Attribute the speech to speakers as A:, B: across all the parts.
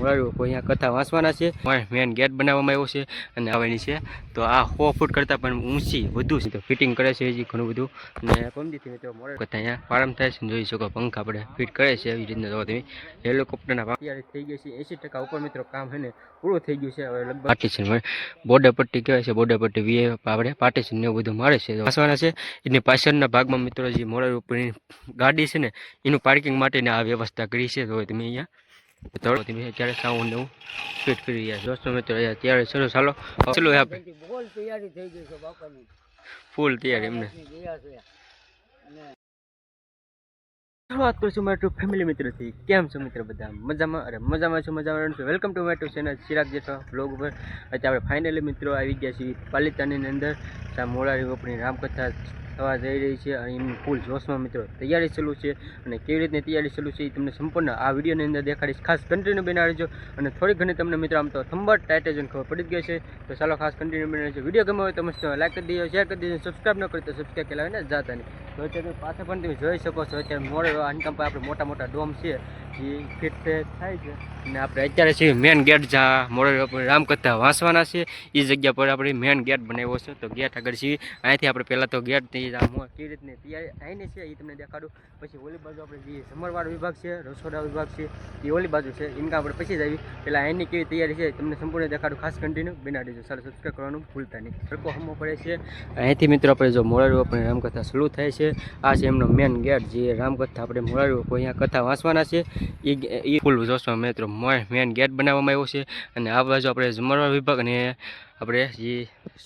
A: મોરારી બાપુ અહીંયા કથા વાંચવાના છે, મેન ગેટ બનાવવામાં આવ્યો છે અને આવવાની છે. તો આ 100 ફૂટ કરતાં પણ ઊંચી વધુ છે, તો ફિટિંગ કરે છે હજી ઘણું બધું. અને પમદીથી મિત્રો મોરારી કથા અહીંયા પ્રારંભ થાય છે. જોઈ શકો પંખા આપણે ફિટ કરે છે એવી રીતના. જો તમે હેલિકોપ્ટરના તૈયારી થઈ ગઈ છે 80% ઉપર મિત્રો કામ છે ને પૂરું થઈ ગયું છે. હવે લગભગ પાર્ટીશન બોર્ડર પટ્ટી કહેવાય છે, બોર્ડર પટ્ટી વીએ આપણે પાર્ટીશન ને એવું બધું મારે છે. વાંચવાના છે એની પાછળના ભાગમાં મિત્રો જે મોરારી ઉપરની ગાડી છે ને એનું પાર્કિંગ માટેની આ વ્યવસ્થા કરી છે. તો તમે અહીંયા અત્યારે સાઉન્ડ એવું ફિટ કરી રહ્યા દોસ્તો મિત્રો. અત્યારે ચલો ચાલો ચલો આપણે તૈયારી થઈ ગઈ છે બાપાની, ફૂલ તૈયારી એમને. શરૂઆત કરીશું મારા ફેમિલી મિત્રોથી. કેમ છો મિત્રો? બધા મજામાં? અરે મજામાં છો, મજામાં છો. Welcome to my channel Chirag Jethwa blog ઉપર. અત્યારે આપણે ફાઇનલી મિત્રો આવી ગયા છીએ પાલિતાની અંદર. ત્યાં મોરારી બાપુની રામકથા થવા જઈ રહી છે અને એમની ફૂલ જોશમાં મિત્રો તૈયારી ચાલુ છે. અને કેવી રીતની તૈયારી ચાલુ છે એ તમને સંપૂર્ણ આ વિડીયોની અંદર દેખાડીશ. ખાસ કન્ટિન્યુ બનાવી જો અને થોડી ઘણી તમને મિત્રો આમ તો થંબટ ટાઇટેજન ખબર પડી જ ગઈ છે. તો ચાલો ખાસ કન્ટિન્યુ બનાવી છે. વિડીયો ગમે હોય તો મસ્ત લાઈક કરી દેજો, શેર કરી દેજો, સબસ્ક્રાઈબ ન કરી તો સબસ્ક્રાઈબ કરાવી ને જાતા નહીં. તો અત્યારે પાછા પણ તમે જોઈ શકો છો અત્યારે મોડે આનકામ આપણે મોટા મોટા ડોમ છે એ ફિટ થાય છે. અને આપણે અત્યારે છે મેન ગેટ જ્યાં મોડે રામકથા વાંચવાના છે એ જગ્યા પર આપણે મેન ગેટ બનાવ્યો છે. તો ગેટ આગળ છીએ અહીંથી આપણે પહેલાં તો ગેટ કેવી રીતની તૈયારી અહીંની છે એ તમને દેખાડું. પછી ઓલી બાજુ આપણે જે જમણવાર વિભાગ છે, રસોડા વિભાગ છે એ ઓલી બાજુ છે. ઇનકા આપણે પછી જ આવી પહેલાં અહીંની કેવી તૈયારી છે તમને સંપૂર્ણ દેખાડું. ખાસ કન્ટિન્યુ બનાવી દેજો. સારું સબસ્ક્રાઈબ કરવાનું ભૂલતા નહીં. સરખો હમો પડે છે અહીંથી મિત્રો. આપણે જો મોરારી બાપુની રામકથા શરૂ થાય છે. આ છે એમનો મેન ગેટ જે રામકથા આપણે મોરારી બાપુ અહીંયા કથા વાંચવાના છે એ ફૂલ જોશમાં મિત્રો મેન ગેટ બનાવવામાં આવ્યો છે. અને આ બાજુ આપણે જમણવાર વિભાગ અને આપણે જે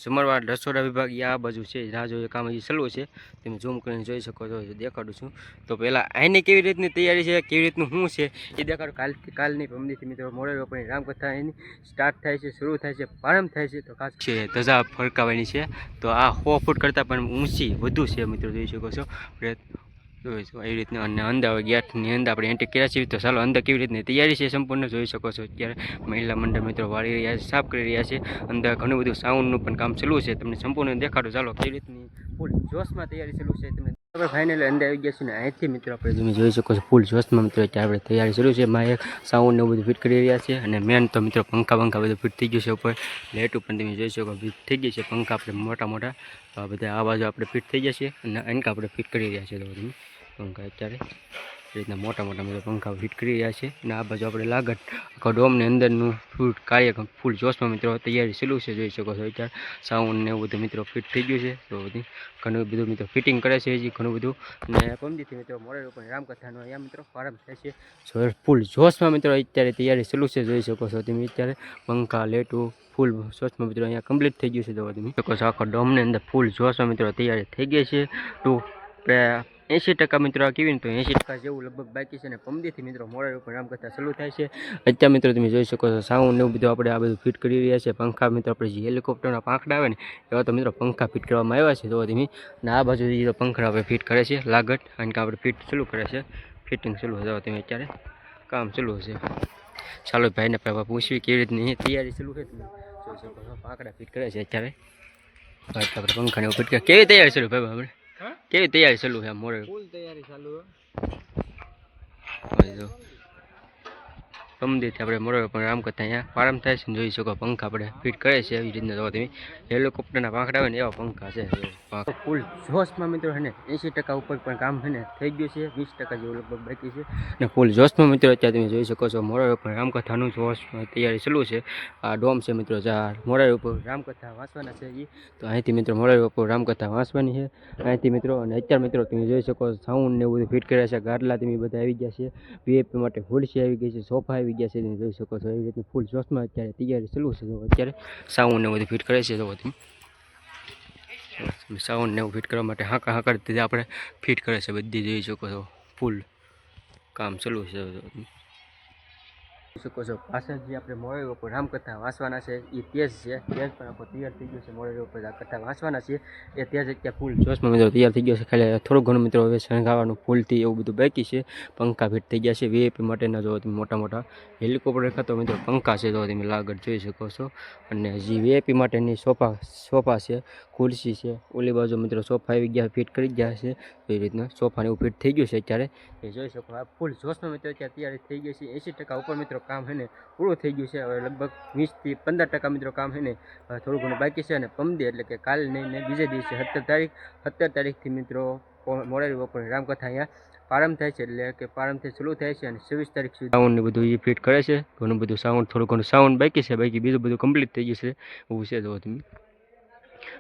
A: જમણવાર રસોડા વિભાગ એ આ બાજુ છે. રાહ કામ એ ચાલુ છે, તમે ઝૂમ કરીને જોઈ શકો છો. દેખાડું છું. તો પહેલાં અહીંની કેવી રીતની તૈયારી છે, કેવી રીતનું શું છે એ દેખાડું. કાલની પમદીથી મિત્રો મોરારી બાપુની રામકથા એની સ્ટાર્ટ થાય છે, શરૂ થાય છે, પ્રારંભ થાય છે. તો ખાસ છે ધજા ફરકાવવાની છે. તો આ 100 ફૂટ કરતાં પણ ઊંચી વધુ છે મિત્રો, જોઈ શકો છો. એવી રીતના અને અંદર ગેટની અંદર આપણે એન્ટ્રી કર્યા છીએ. તો ચાલો અંદર કેવી રીતની તૈયારી છે સંપૂર્ણ જોઈ શકો છો. અત્યારે મહિલા મંડળ મિત્રો વાળી રહ્યા છે, સાફ કરી રહ્યા છે. અંદર ઘણું બધું સાઉન્ડનું પણ કામ ચાલુ છે, તમને સંપૂર્ણ દેખાડું. ચાલો કેવી રીતની ફૂલ જોશમાં તૈયારી ચાલુ છે તમને આપણે ફાઇનલી અંદર આવી ગયા છે. ને અહીંથી મિત્રો આપણે તમે જોઈ શકો છો ફૂલ જોશમાં મિત્રો અત્યારે આપણે તૈયારી ચાલુ છે. એમાં એક સાઉન્ડ ને બધું ફિટ કરી રહ્યા છે. અને મેન તો મિત્રો પંખા બધું ફિટ થઈ ગયું છે. ઉપર લાઇટ પણ તમે જોઈ શકો ફિટ થઈ ગઈ છે. પંખા આપણે મોટા બધા આ બાજુ આપણે ફિટ થઈ જશે અને એનકા આપણે ફિટ કરી રહ્યા છે. તો તમે પંખા અત્યારે રીતના મોટા મિત્રો પંખા ફિટ કરી રહ્યા છે. અને આ બાજુ આપણે લાગત આખા ડોમની અંદરનું ફૂલ કાર્ય ફૂલ જોશમાં મિત્રો તૈયારી ચાલુ છે, જોઈ શકો છો. અત્યારે સાઉન્ડ ને એવું બધું મિત્રો ફિટ થઈ ગયું છે. તો બધી ઘણું બધું મિત્રો ફિટિંગ કરે છે હજી ઘણું બધું. અને પમદીથી મિત્રો મોરારી બાપુની રામકથાનો અહીંયા મિત્રો પ્રારંભ થાય છે. ફૂલ જોશમાં મિત્રો અત્યારે તૈયારી ચાલુ છે, જોઈ શકો છો તમે. અત્યારે પંખા લેટું ફૂલ જોશમાં મિત્રો અહીંયા કમ્પ્લીટ થઈ ગયું છે. તો તમે શકો છો આખા ડોમની અંદર ફૂલ જોશમાં મિત્રો તૈયારી થઈ ગઈ છે. તો 80% મિત્રો આ કેવી ને તો 80% જેવું લગભગ બાકી છે. ને પમદીથી મિત્રો મોરારી બાપુની રામકથા ચાલુ થાય છે. અત્યારે મિત્રો તમે જોઈ શકો છો સાઉન્ડ એવું બધું આપણે આ બધું ફિટ કરી રહ્યા છે. પંખા મિત્રો આપણે જે હેલિકોપ્ટરના પાંખડા આવે ને એવા તો મિત્રો પંખા ફિટ કરવામાં આવ્યા છે. તો તમે અને આ બાજુ જે પંખા આપણે ફિટ કરે છે લાગત અને આપણે ફિટ ચાલુ કરે છે, ફિટિંગ ચાલુ છે. તમે અત્યારે કામ ચાલુ છે. ચાલો ભાઈને પૂછવી કેવી રીતની તૈયારી ચાલુ છે. તમે જોઈ શકો છો પાંખડા ફિટ કરે છે અત્યારે. આપણે પંખાને ફિટ કરે કેવી તૈયારી ચાલુ ભાઈ આપણે કેવી તૈયારી ચાલુ છે? મોરે ફૂલ તૈયારી ચાલુ છે. પમદીથી આપણે મોરારી બાપુની રામકથા અહીંયા પ્રારંભ થાય છે. જોઈ શકો પંખા આપણે ફિટ કરે છે એવી રીતના. જો તમે હેલિકોપ્ટરના પાંખડા આવે ને એવા પંખા છે. ફૂલ જોશમાં મિત્રો છે ને 80% ઉપર પણ કામ છે ને થઈ ગયું છે. 20% જેવું લગભગ બાકી છે. અને ફૂલ જોશમાં મિત્રો અત્યારે તમે જોઈ શકો છો મોરારી બાપુની રામકથાનું જોશ તૈયારી ચાલુ છે. આ ડોમ છે મિત્રો જ્યાં મોરારી બાપુ રામકથા વાંચવાના છે એ. તો અહીંથી મિત્રો મોરારી બાપુ રામકથા વાંચવાની છે અહીંથી મિત્રો. અને અત્યારે મિત્રો તમે જોઈ શકો સાઉન્ડ ને એવું બધું ફિટ કર્યા છે. ગાડલા તમે બધા આવી ગયા છે. વીઆઈપી માટે ખુરશી આવી ગઈ છે, સોફા આવી ગયા છે. તમે જોઈ શકો છો એવી રીતની ફૂલ જોશમાં અત્યારે તૈયારી ચાલુ છે. તો અત્યારે સાઉન્ડ ને બધું ફિટ કરે છે. તો તમે સાઉન્ડ ને એવું ફિટ કરવા માટે હાકડથી આપણે ફિટ કરે છે બધી, જોઈ શકો છો. ફૂલ કામ ચાલુ છે. શકો છો પાછળ જે આપણે મોરારી બાપુ રામકથા વાંચવાના છે એ તેજ છે. તેજ પણ આપણો તૈયાર થઈ ગયો છે. મોરારી બાપુ કથા વાંચવાના છે એ તેજ અત્યારે ફૂલ જોશમાં મિત્રો તૈયાર થઈ ગયો છે. ખાલી થોડું ઘણું મિત્રો હવે શણગારવાનું ફૂલથી એવું બધું બાકી છે. પંખા ફિટ થઈ ગયા છે. વીઆઈપી માટેના જો તમે મોટા હેલિકોપ્ટર ખાતો મિત્રો પંખા છે. તો તમે લાગત જોઈ શકો છો. અને જે વીઆઈપી માટેની સોફા છે, ખુરશી છે. ઓલી બાજુ મિત્રો સોફા આવી ગયા ફિટ કરી ગયા છે. એ રીતના સોફાને એવું ફિટ થઈ ગયું છે અત્યારે એ જોઈ શકો. આ ફૂલ જોશમાં મિત્રો અત્યારે તૈયારી થઈ ગઈ છે. 80% ઉપર મિત્રો કામ છે ને પૂરું થઈ ગયું છે. હવે લગભગ 20 થી 15% મિત્રો કામ છે ને થોડું ઘણું બાકી છે. અને પમદી એટલે કે કાલ નહીં ને બીજે દિવસે 17 તારીખથી મિત્રો મોરારી બાપુની રામકથા અહીંયા પ્રારંભ થાય છે. એટલે કે પ્રારંભથી શરૂ થાય છે અને 26 તારીખ સુધી સાઉન્ડ ને બધું એ ફિટ કરે છે. ઘણું બધું સાઉન્ડ, થોડું ઘણું સાઉન્ડ બાકી છે, બાકી બીજું બધું કમ્પ્લીટ થઈ ગયું છે એવું છે. જો તમે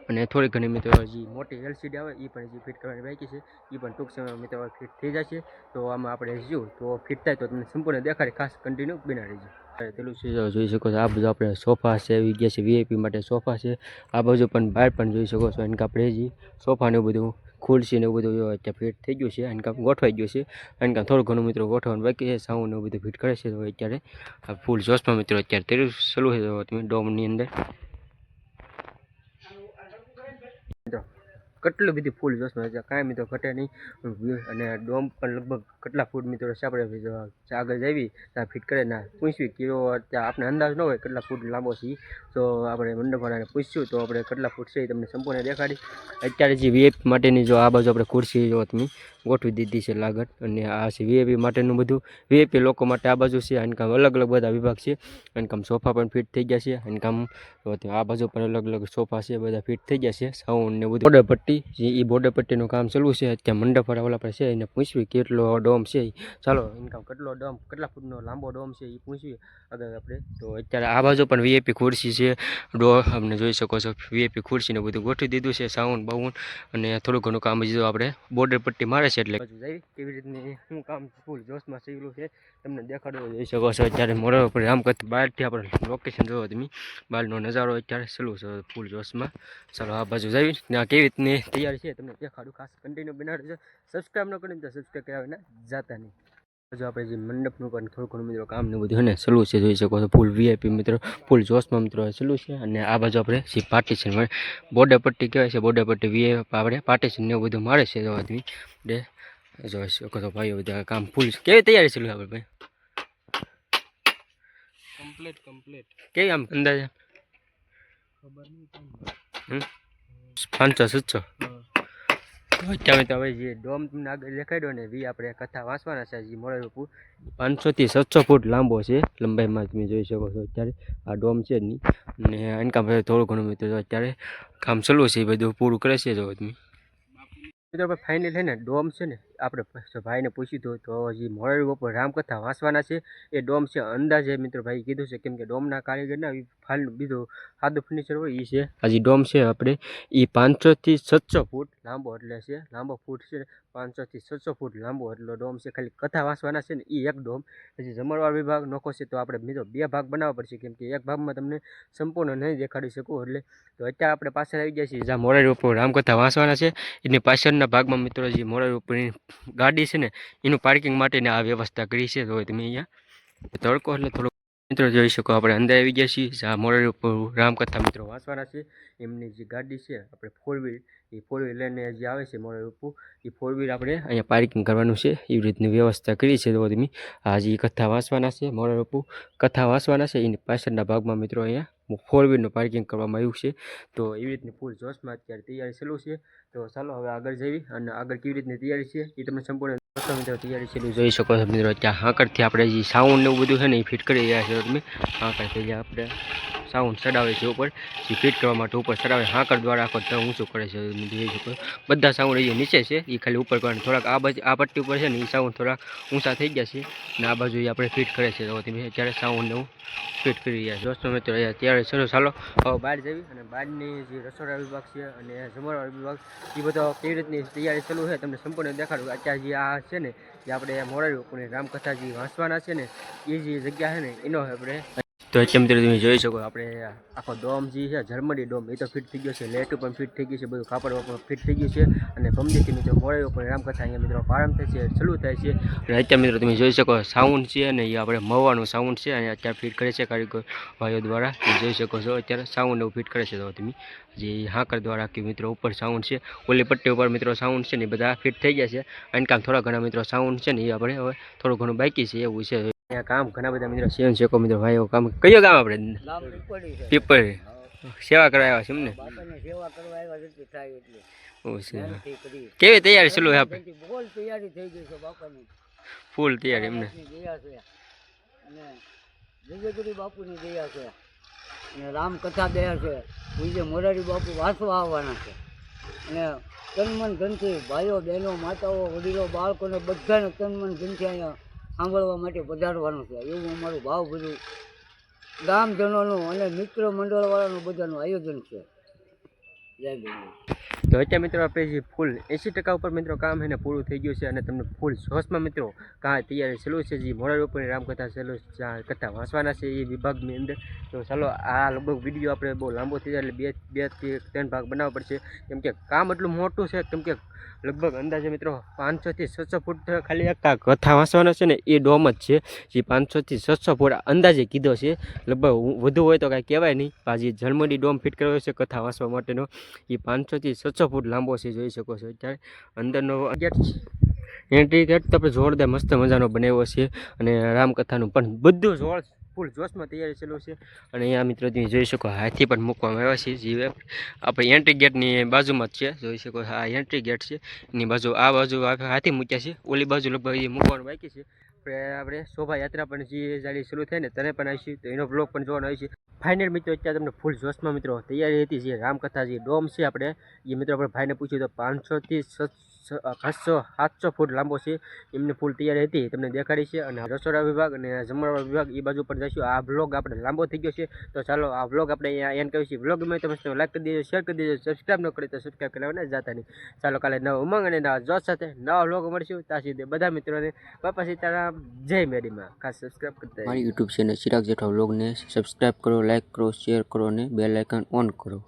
A: અને થોડી ઘણી મિત્રો હજી મોટી LCD આવે એ પણ હજી ફિટ કરવાની બાકી છે. એ પણ ટૂંક સમયમાં મિત્રો ફિટ થઈ જશે. તો આમાં આપણે જોયું તો ફિટ થાય તો તમને સંપૂર્ણ દેખાડી, ખાસ કન્ટિન્યુ બના રહેજો. પેલું છે જોઈ શકો છો, આ બધું આપણે સોફા છે આવી ગયા છે, VIP માટે સોફા છે. આ બાજુ પણ બહાર પણ જોઈ શકો છો. એને આપણે હજી સોફા ને એવું બધું, ખુરશી ને એવું બધું અત્યારે ફિટ થઈ ગયું છે. એને કામ ગોઠવાઈ ગયું છે. એને કામ થોડું ઘણું મિત્રો ગોઠવવાનું બાકી છે. સાઉન્ડ ને એવું બધું ફિટ કરે છે. તો અત્યારે ફૂલ જોશમાં મિત્રો અત્યારે તેરું ચાલુ છે તમે ડોમની અંદર. કેટલું બધી ફૂલ જોશમાં છે, કાંઈ મિત્રો ઘટે નહીં. અને ડોમ પણ લગભગ કેટલા ફૂટ મિત્રો છે. આપણે આગળ જવી ત્યાં ફિટ કરે ના પૂછવી કિલો ત્યાં આપણે અંદાજ ન હોય કેટલા ફૂટ લાંબો છે. તો આપણે મંડપવાળાને પૂછ્યું તો આપણે કેટલા ફૂટ છે એ તમને સંપૂર્ણ દેખાડી. અત્યારે જે VIP માટેની જો આ બાજુ આપણે ખુરશી જો તમે ગોઠવી દીધી છે લાગત. અને આ છે VIP માટેનું બધું, VIP લોકો માટે આ બાજુ છે. આને કામ અલગ અલગ બધા વિભાગ છે. આને કામ સોફા પણ ફિટ થઈ ગયા છે. આને કામ આ બાજુ પણ અલગ અલગ સોફા છે, બધા ફિટ થઈ ગયા છે. સાઉન્ડ ને બધું બોર્ડર પટ્ટી એ બોર્ડર પટ્ટીનું કામ ચાલુ છે. અત્યારે મંડપવાળા ઓલા પર છે, એને પૂછવી કેટલો ડોમ છે. ચાલો એને કામ કેટલો ડોમ, કેટલા ફૂટનો લાંબો ડોમ છે એ પૂછવી આગળ આપણે. તો અત્યારે આ બાજુ પણ VIP ખુરશી છે, આપણે જોઈ શકો છો. VIP ખુરશીને બધું ગોઠવી દીધું છે, સાઉન્ડ બાઉન્ડ અને થોડું ઘણું કામ હજી આપણે બોર્ડર પટ્ટી મારે છે. એટલે કેવી રીતની શું કામ ફૂલ જોશમાં થયેલું છે તમને દેખાડો જોઈ શકો છો. અત્યારે મોરલ ઉપર રામકથા બહારથી આપણે લોકેશન જોવો તમે, બહારનો નજારો અત્યારે ચાલુ છે ફૂલ જોશમાં. ચાલો આ બાજુ જઈ ત્યાં કેવી રીતની તૈયારી છે તમને દેખાડું, ખાસ કન્ટિન્યુ બનાવજો. સબસ્ક્રાઈબ ન કરીને તો સબસ્ક્રાઈબ કરાવીને જાતા નહીં. જો આપણે જે મંડપનું પણ થોડું ઘણું મિત્રો કામ ને બધું છે ને ચાલુ છે, જોઈ શકો છો. ફૂલ VIP મિત્રો, ફૂલ જોશમાં મિત્રો ચાલુ છે. અને આ બાજુ આપણે જે પાર્ટીશન બોર્ડર પટ્ટી કહેવાય છે, બોર્ડર પટ્ટી VIP આપણે પાર્ટીશન ને એવું બધું મારે છે. જો આદમી ડે જોઈ શકો છો ભાઈઓ, બધા કામ ફૂલ. કેવી તૈયારી ચાલુ આપણે ભાઈ? કમ્પ્લીટ કેવી આમ અંદાજે? ખબર નહીં, 500-700. અત્યારે તો હવે જે ડોમ તમને આગળ દેખાડ્યો ને એ આપણે કથા વાંચવાના છે. જે મોરલ બાપુ 500 થી 700 ફૂટ લાંબો છે લંબાઈમાં, તમે જોઈ શકો છો. અત્યારે આ ડોમ છે જ નહીં. અને એના કામ થોડું ઘણું મિત્રો અત્યારે કામ ચાલુ છે, એ બધું પૂરું કરે છે. જો તમે મિત્રો આપણે ફાઇનલ છે ને ડોમ છે ને આપણે ભાઈને પૂછ્યું હતું તો હજી મોરારી બાપુ રામકથા વાંચવાના છે. એ ડોમ છે અંદાજે મિત્રો ભાઈ કીધું છે, કેમ કે ડોમના કારીગરના ફાઇલ બીજું સાદું ફર્નિચર હોય એ છે. હજી ડોમ છે આપણે એ 500 થી 700 ફૂટ લાંબો, એટલે છે લાંબો ફૂટ છે 500 થી 700 ફૂટ લાંબો એટલો ડોમ છે. ખાલી કથા વાંચવાના છે ને એ એક ડોમ. હજી જમણવાર વિભાગ નોખો છે તો આપણે મિત્રો 2 ભાગ બનાવવા પડશે, કેમ કે એક ભાગમાં તમને સંપૂર્ણ નહીં દેખાડી શકું. એટલે તો અત્યારે આપણે પાછળ આવી ગયા છીએ જ્યાં મોરારી બાપુ રામકથા વાંચવાના છે. એની પાછળના ભાગમાં મિત્રો જે મોરારી બાપુની ગાડી છે ને એનું પાર્કિંગ માટેની આ વ્યવસ્થા કરી છે. તો તમે અહીંયા તડકો એટલે થોડો મિત્રો જોઈ શકો. આપણે અંદર આવી ગયા છીએ જ્યાં મોરારી બાપુ રામકથા મિત્રો વાંચવાના છે. એમની જે ગાડી છે આપણે 4 વ્હીલ, એ 4 વ્હીલ લઈને જે આવે છે મોરારી બાપુ, એ 4 વ્હીલ આપણે અહીંયા પાર્કિંગ કરવાનું છે. એવી રીતની વ્યવસ્થા કરી છે. તો તમે આ જે કથા વાંચવાના છે, મોરારી બાપુ કથા વાંચવાના છે, એની પાછળના ભાગમાં મિત્રો અહીંયા 4 વ્હીલનું પાર્કિંગ કરવામાં આવ્યું છે. તો એવી રીતની ફૂલ જોશમાં અત્યારે તૈયારી ચાલુ છે. તો ચાલો હવે આગળ જઈએ અને આગળ કેવી રીતની તૈયારી છે એ તમને સંપૂર્ણ મિત્રો તૈયારી છે જોઈ શકો છો. મિત્રો ત્યાં હાંકડથી આપણે જે સાઉન્ડ ને એવું બધું છે ને એ ફિટ કરી રહ્યા છે. તમે હાંકડથી જે આપણે સાઉન્ડ ચડાવે છે ઉપર, જે ફિટ કરવા માટે ઉપર ચડાવે હાંકડ દ્વારા આખો તળ ઊંચું કરે છે. જોઈ શકો બધા સાઉન્ડ એ નીચે છે, એ ખાલી ઉપર કરવાનું. થોડાક આ બાજુ આ પટ્ટી ઉપર છે ને એ સાઉન્ડ થોડાક ઊંચા થઈ ગયા છે અને આ બાજુ આપણે ફિટ કરે છે. તો તમે અત્યારે સાઉન્ડ એવું ફિટ કરી રહ્યા છો. દોસ્તો મિત્રો ત્યારે ચલો ચાલો હવે બહાર જવી અને બહારની જે રસોડા વિભાગ છે અને જમણવાર વિભાગ એ બધા કેવી રીતની તૈયારી ચાલુ છે તમને સંપૂર્ણ દેખાડું. અત્યારે જે આ છે ને જે આપણે મોરારી બાપુની રામકથા જે વાંચવાના છે ને એ જે જગ્યા છે ને એનો આપણે તો અત્યારે મિત્રો તમે જોઈ શકો આપણે આખો ડોમ જે છે જર્મની ડોમ એ તો ફિટ થઈ ગયો છે, લેટું પણ ફિટ થઈ ગયું છે, બધું કાપડ પણ ફિટ થઈ ગયું છે. અને પમદીથી મિત્રો મોરારી બાપુની રામકથા અહીંયા મિત્રો પ્રારંભ થાય છે, ચાલુ થાય છે. અને અત્યારે મિત્રો તમે જોઈ શકો સાઉન્ડ છે અને એ આપણે મવાનું સાઉન્ડ છે અહીંયા અત્યારે ફિટ કરે છે કારીગર ભાઈઓ દ્વારા. એ જોઈ શકો છો અત્યારે સાઉન્ડ એવું ફિટ કરે છે. તો તમે જે હાંકર દ્વારા કે મિત્રો ઉપર સાઉન્ડ છે, ઓલી પટ્ટી ઉપર મિત્રો સાઉન્ડ છે ને એ બધા ફિટ થઈ ગયા છે. અને કામ થોડા ઘણા મિત્રો સાઉન્ડ છે ને એ આપણે હવે થોડું ઘણું બાકી છે એવું છે. અહીંયા કામ ઘણા બધા મિત્રો સેવન શેકો મિત્રો ભાઈઓ કામ કયો ગામ આપણે પીપળ સેવા કરવા આવ્યા છે એમને. કેવી તૈયારી ચાલુ આપણે? ફૂલ તૈયારી એમને.
B: જગતગુરુ બાપુની દયા છે અને રામકથા બે છે. પૂજ્ય મોરારી બાપુ વાંચવા આવવાના છે અને તન મન ધનથી ભાઈઓ બહેનો માતાઓ વડીલો બાળકોને બધાને તન મન ધનથી અહીંયા સાંભળવા માટે પધારવાનું છે. એવું અમારું ભાવ બધું ગામજનોનું અને મિત્ર મંડળવાળાનું બધાનું આયોજન છે. જય ભીમ.
A: તો અત્યારે મિત્રો આપણે જે ફૂલ 80% ઉપર મિત્રો કામ એને પૂરું થઈ ગયું છે અને તમને ફૂલ જોશમાં મિત્રો કાંઈ તૈયારી ચાલુ છે. જે મોરારી બાપુની રામકથા ચાલુ કથા વાંચવાના છે એ વિભાગની અંદર. તો ચાલો આ લગભગ વિડીયો આપણે બહુ લાંબો થઈ જાય એટલે 2 થી 3 ભાગ બનાવવા પડશે, કેમ કે કામ એટલું મોટું છે. કેમ કે લગભગ અંદાજે મિત્રો 500 થી 700 ફૂટ ખાલી એક કથા વાંચવાના છે ને એ ડોમ જ છે. જે 500 થી 700 ફૂટ અંદાજે કીધો છે. લગભગ વધુ હોય તો કાંઈ કહેવાય નહીં. આ જે ઝલમડી ડોમ ફિટ કર્યો છે કથા વાંચવા માટેનો એ 500 થી 700 ફૂટ લાંબો છે. જોઈ શકો છો અત્યારે અંદરનો ગેટ છે. એન્ટ્રી ગેટ તો આપણે જોરદાર મસ્ત મજાનો બનાવ્યો છે અને રામકથાનું પણ બધું જોર ફૂલ જોશમાં તૈયારી ચાલુ છે. અને અહીંયા મિત્રો તમે જોઈ શકો હાથી પણ મૂકવામાં આવ્યા છે. જે આપણે એન્ટ્રી ગેટની બાજુમાં જ છે. જોઈ શકો આ એન્ટ્રી ગેટ છે એની બાજુ આ બાજુ હાથી મૂક્યા છે. ઓલી બાજુ લગભગ એ મૂકવાનું બાકી છે. આપણે શોભાયાત્રા પણ જે જાડી શરૂ થાય ને તેને પણ આવીશું તો એનો બ્લોગ પણ જોવાનો આવશે. ફાઇનલ મિત્રો અત્યારે તમને ફૂલ જોશમાં મિત્રો તૈયારી હતી. જે રામકથા જે ડોમ છે આપણે એ મિત્રો આપણે ભાઈને પૂછ્યું તો 500 થી 700 ફૂટ લાંબો છે. એમની ફૂલ તૈયારી હતી તમને દેખાડી છે. અને રસોડા વિભાગ અને જમણવાર વિભાગ એ બાજુ પણ જઈશું. આ બ્લોગ આપણે લાંબો થઈ ગયો છે તો ચાલો આ બ્લોગ આપણે અહીંયા એન્ડ કરીશું. બ્લોગ ગમે તો મસ્ત લાઈક કરી દેજો, શેર કરી દેજો, સબસ્ક્રાઈબ ન કરી તો સબસ્ક્રાઈબ કરવાને જતા નહીં. ચાલો કાલે નવા ઉમંગ અને નવા જોશ સાથે નવા બ્લોગ મળીશું. ત્યાં સુધી બધા મિત્રોને બાપા સીતારામ, જય મેડીમાં. ખાસ સબસ્ક્રાઈબ કરતા મારી યુટ્યુબ ચેનલ ચિરાગ જેઠવા બ્લોગને સબસ્ક્રાઈબ કરો, લાઈક કરો, શેર કરો અને બેલ આઇકન ઓન કરો.